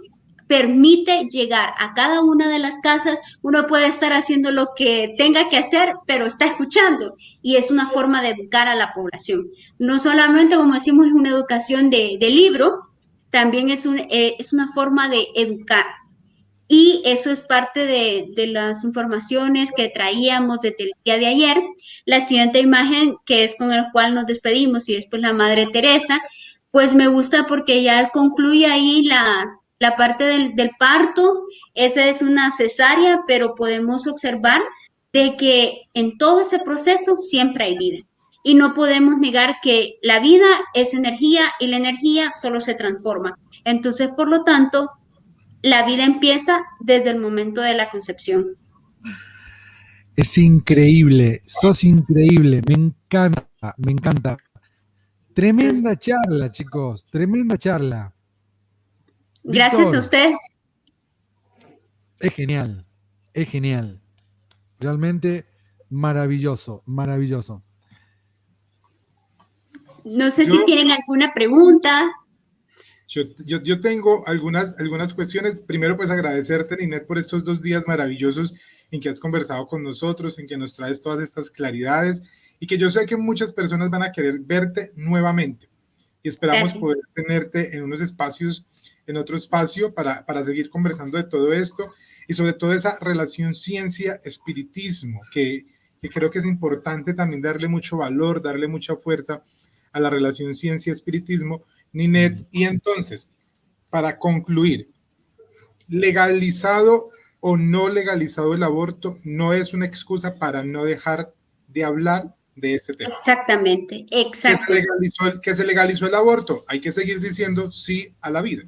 permite llegar a cada una de las casas. Uno puede estar haciendo lo que tenga que hacer, pero está escuchando y es una forma de educar a la población. No solamente, como decimos, es una educación de libro, también es una forma de educar. Y eso es parte de las informaciones que traíamos desde el día de ayer. La siguiente imagen, que es con el cual nos despedimos, y después la Madre Teresa, pues me gusta porque ya concluye ahí la parte del parto. Esa es una cesárea, pero podemos observar de que en todo ese proceso siempre hay vida. Y no podemos negar que la vida es energía y la energía solo se transforma. Entonces, por lo tanto, la vida empieza desde el momento de la concepción. Es increíble, sos increíble, me encanta, me encanta. Tremenda charla, chicos, tremenda charla. Gracias Víctor, a ustedes. es genial. Realmente maravilloso, maravilloso. No sé si tienen alguna pregunta. Yo tengo algunas cuestiones. Primero, pues agradecerte, Ninette, por estos 2 días maravillosos en que has conversado con nosotros, en que nos traes todas estas claridades y que yo sé que muchas personas van a querer verte nuevamente. Y esperamos poder tenerte en unos espacios, en otro espacio para seguir conversando de todo esto y sobre todo esa relación ciencia-espiritismo, que creo que es importante también darle mucho valor, darle mucha fuerza a la relación ciencia-espiritismo, Ninette. Y entonces, para concluir, legalizado o no legalizado el aborto no es una excusa para no dejar de hablar de este tema. Exactamente, exacto. Que se legalizó el aborto, hay que seguir diciendo sí a la vida.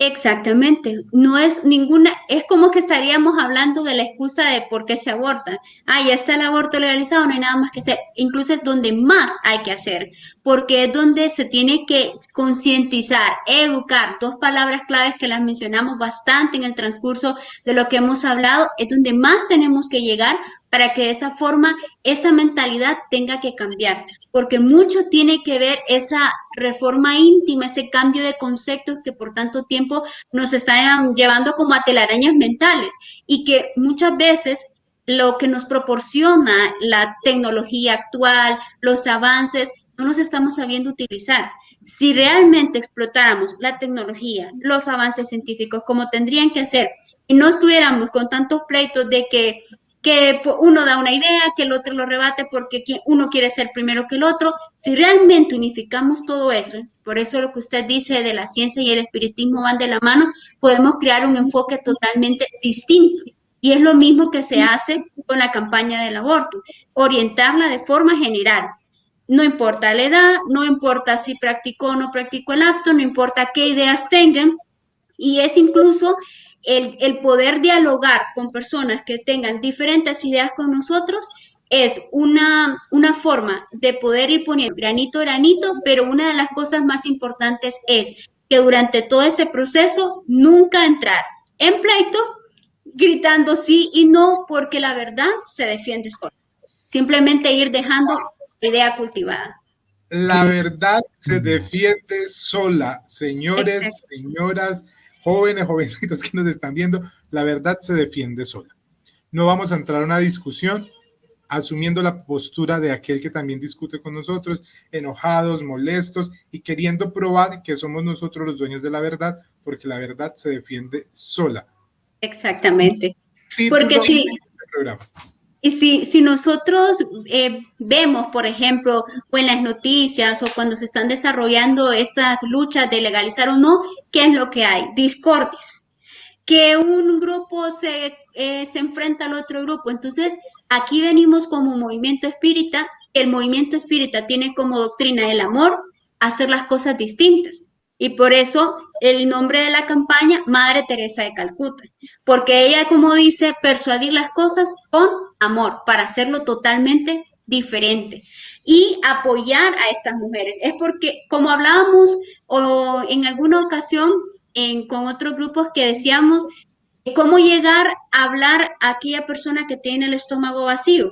Exactamente, no es ninguna, es como que estaríamos hablando de la excusa de por qué se aborta. Ya está el aborto legalizado, no hay nada más que hacer. Incluso es donde más hay que hacer, porque es donde se tiene que concientizar, educar, 2 palabras claves que las mencionamos bastante en el transcurso de lo que hemos hablado, es donde más tenemos que llegar para que de esa forma esa mentalidad tenga que cambiar, porque mucho tiene que ver esa reforma íntima, ese cambio de conceptos que por tanto tiempo nos están llevando como a telarañas mentales y que muchas veces lo que nos proporciona la tecnología actual, los avances, no los estamos sabiendo utilizar. Si realmente explotáramos la tecnología, los avances científicos como tendrían que ser y no estuviéramos con tantos pleitos de que uno da una idea, que el otro lo rebate porque uno quiere ser primero que el otro. Si realmente unificamos todo eso, por eso lo que usted dice de la ciencia y el espiritismo van de la mano, podemos crear un enfoque totalmente distinto. Y es lo mismo que se hace con la campaña del aborto, orientarla de forma general. No importa la edad, no importa si practicó o no practicó el acto, no importa qué ideas tengan, y es incluso el poder dialogar con personas que tengan diferentes ideas con nosotros es una forma de poder ir poniendo granito a granito, pero una de las cosas más importantes es que durante todo ese proceso nunca entrar en pleito gritando sí y no, porque la verdad se defiende sola. Simplemente ir dejando la idea cultivada. La verdad se defiende sola, señores, Exacto. señoras, jóvenes, jovencitos que nos están viendo, la verdad se defiende sola. No vamos a entrar a una discusión asumiendo la postura de aquel que también discute con nosotros, enojados, molestos y queriendo probar que somos nosotros los dueños de la verdad, porque la verdad se defiende sola. Exactamente. Porque sí. Y si nosotros vemos, por ejemplo, o en las noticias o cuando se están desarrollando estas luchas de legalizar o no, ¿qué es lo que hay? Discordias. Que un grupo se enfrenta al otro grupo. Entonces, Aquí venimos como movimiento espírita. El movimiento espírita tiene como doctrina el amor, hacer las cosas distintas. Y por eso el nombre de la campaña, Madre Teresa de Calcuta, porque ella, como dice, persuadir las cosas con amor para hacerlo totalmente diferente y apoyar a estas mujeres. Es porque, como hablábamos o en alguna ocasión con otros grupos que decíamos, cómo llegar a hablar a aquella persona que tiene el estómago vacío.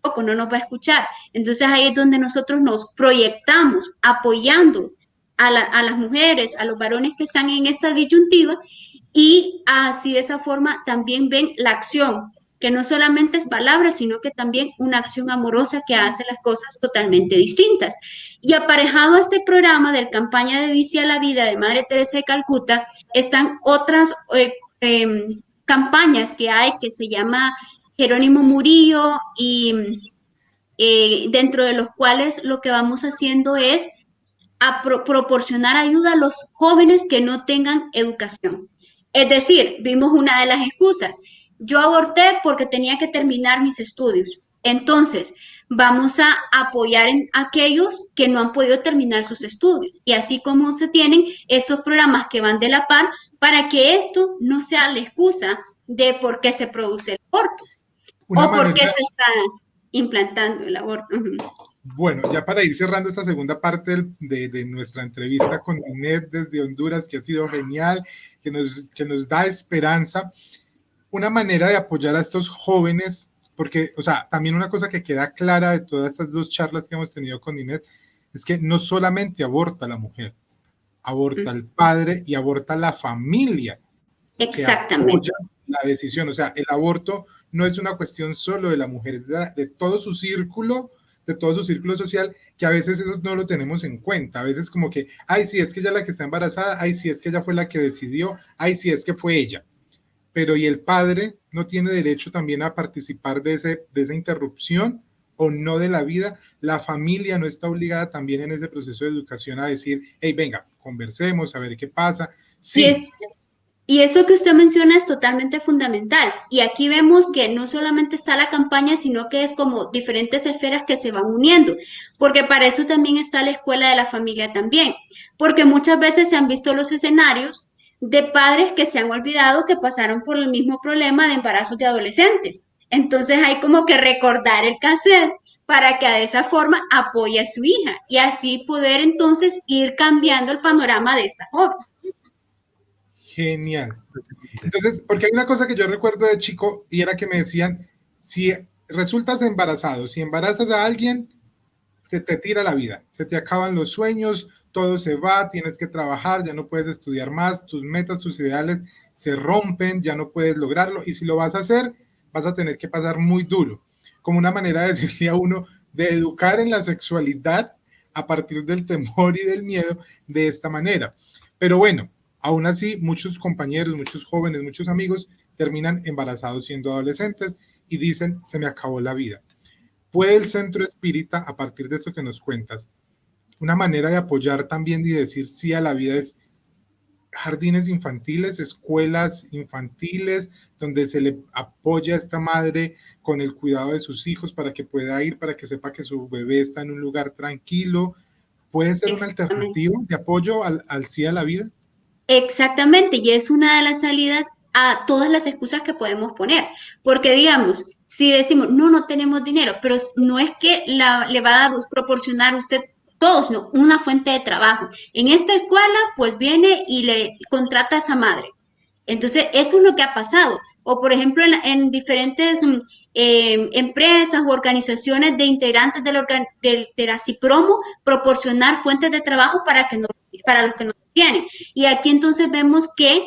Poco, no nos va a escuchar. Entonces ahí es donde nosotros nos proyectamos apoyando a las mujeres, a los varones que están en esta disyuntiva y así de esa forma también ven la acción, que no solamente es palabra, sino que también una acción amorosa que hace las cosas totalmente distintas. Y aparejado a este programa del campaña de Bici a la Vida de Madre Teresa de Calcuta, están otras campañas que hay que se llama Jerónimo Murillo y dentro de los cuales lo que vamos haciendo es proporcionar ayuda a los jóvenes que no tengan educación. Es decir, vimos una de las excusas. Yo aborté porque tenía que terminar mis estudios. Entonces, vamos a apoyar en aquellos que no han podido terminar sus estudios. Y así como se tienen estos programas que van de la par para que esto no sea la excusa de por qué se produce el aborto o por qué se está implantando el aborto. Bueno, ya para ir cerrando esta segunda parte de nuestra entrevista con Ninette desde Honduras, que ha sido genial, que nos da esperanza, una manera de apoyar a estos jóvenes, porque, o sea, también una cosa que queda clara de todas estas dos charlas que hemos tenido con Ninette, es que no solamente aborta la mujer, aborta el padre y aborta la familia. Exactamente. La decisión, o sea, el aborto no es una cuestión solo de la mujer, es de todo su círculo social, que a veces eso no lo tenemos en cuenta, a veces como que, ay, sí, es que ella la que está embarazada, ay, sí, es que ella fue la que decidió, ay, sí, es que fue ella, pero ¿y el padre no tiene derecho también a participar de esa interrupción o no de la vida? La familia no está obligada también en ese proceso de educación a decir, hey, venga, conversemos, a ver qué pasa. Sí. Y eso que usted menciona es totalmente fundamental. Y aquí vemos que no solamente está la campaña, sino que es como diferentes esferas que se van uniendo, porque para eso también está la escuela de la familia también, porque muchas veces se han visto los escenarios de padres que se han olvidado que pasaron por el mismo problema de embarazos de adolescentes. Entonces hay como que recordar el cassette para que de esa forma apoye a su hija y así poder entonces ir cambiando el panorama de esta joven. Genial. Entonces, porque hay una cosa que yo recuerdo de chico y era que me decían, si resultas embarazado, si embarazas a alguien, se te tira la vida, se te acaban los sueños, todo se va, tienes que trabajar, ya no puedes estudiar más, tus metas, tus ideales se rompen, ya no puedes lograrlo y si lo vas a hacer, vas a tener que pasar muy duro, como una manera de decirle a uno de educar en la sexualidad a partir del temor y del miedo de esta manera. Pero bueno, aún así, muchos compañeros, muchos jóvenes, muchos amigos terminan embarazados siendo adolescentes y dicen, se me acabó la vida. ¿Puede el centro espírita, a partir de esto que nos cuentas, una manera de apoyar también y decir sí a la vida es jardines infantiles, escuelas infantiles, donde se le apoya a esta madre con el cuidado de sus hijos para que pueda ir, para que sepa que su bebé está en un lugar tranquilo? ¿Puede ser una alternativa de apoyo al sí a la vida? Exactamente, y es una de las salidas a todas las excusas que podemos poner, porque digamos, si decimos, no tenemos dinero, pero no es que le va a proporcionar usted todos, no, una fuente de trabajo. En esta escuela, pues viene y le contrata a esa madre. Entonces, eso es lo que ha pasado. O, por ejemplo, en diferentes empresas o organizaciones de integrantes de la CIPROMO, proporcionar fuentes de trabajo para los que no tienen. Y aquí entonces vemos que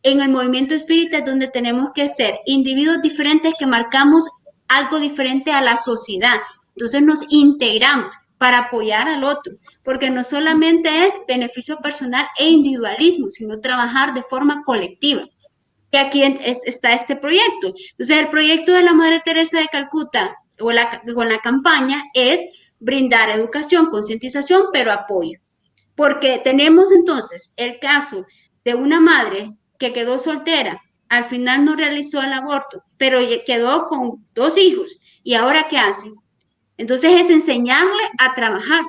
en el movimiento espírita es donde tenemos que ser individuos diferentes que marcamos algo diferente a la sociedad. Entonces nos integramos para apoyar al otro, porque no solamente es beneficio personal e individualismo, sino trabajar de forma colectiva. Y aquí está este proyecto. Entonces, el proyecto de la Madre Teresa de Calcuta o la campaña es brindar educación, concientización, pero apoyo. Porque tenemos entonces el caso de una madre que quedó soltera, al final no realizó el aborto, pero quedó con 2 hijos ¿Y ahora qué hace? Entonces es enseñarle a trabajar,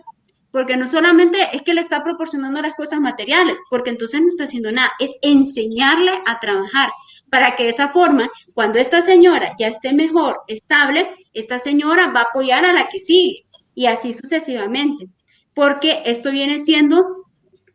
porque no solamente es que le está proporcionando las cosas materiales, porque entonces no está haciendo nada, es enseñarle a trabajar, para que de esa forma, cuando esta señora ya esté mejor, estable, esta señora va a apoyar a la que sigue, y así sucesivamente, porque esto viene siendo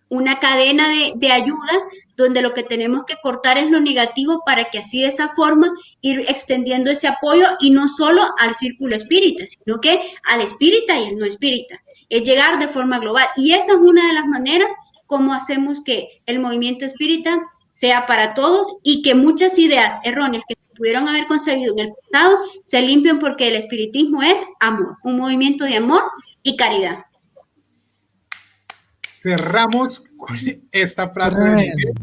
una cadena de ayudas donde lo que tenemos que cortar es lo negativo para que así de esa forma ir extendiendo ese apoyo y no solo al círculo espírita, sino que al espírita y al no espírita. Es llegar de forma global. Y esa es una de las maneras como hacemos que el movimiento espírita sea para todos y que muchas ideas erróneas que pudieron haber concebido en el pasado se limpien porque el espiritismo es amor, un movimiento de amor y caridad. Cerramos con esta frase de Ninette.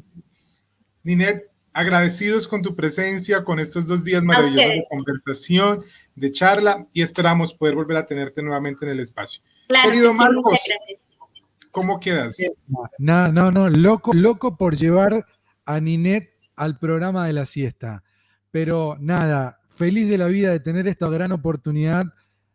Ninette, agradecidos con tu presencia, con estos 2 días maravillosos de conversación, de charla, y esperamos poder volver a tenerte nuevamente en el espacio. Claro, querido sí, Marcos, muchas gracias. ¿Cómo quedas? No, loco por llevar a Ninette al programa de la siesta. Pero nada, feliz de la vida de tener esta gran oportunidad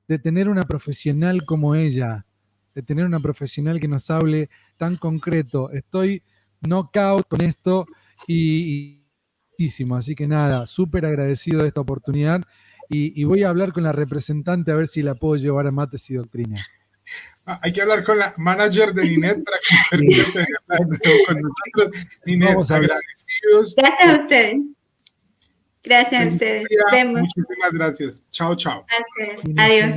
de tener una profesional como ella, de tener una profesional que nos hable tan concreto. Estoy knockout con esto y así que nada, súper agradecido de esta oportunidad y voy a hablar con la representante a ver si la puedo llevar a Mates y Doctrina. Hay que hablar con la manager de Ninette para que nos permita tenerla con nosotros. Ninette, agradecidos. Gracias a ustedes. Gracias a ustedes. Vemos. Muchísimas gracias. Chao, chao. Gracias. Adiós.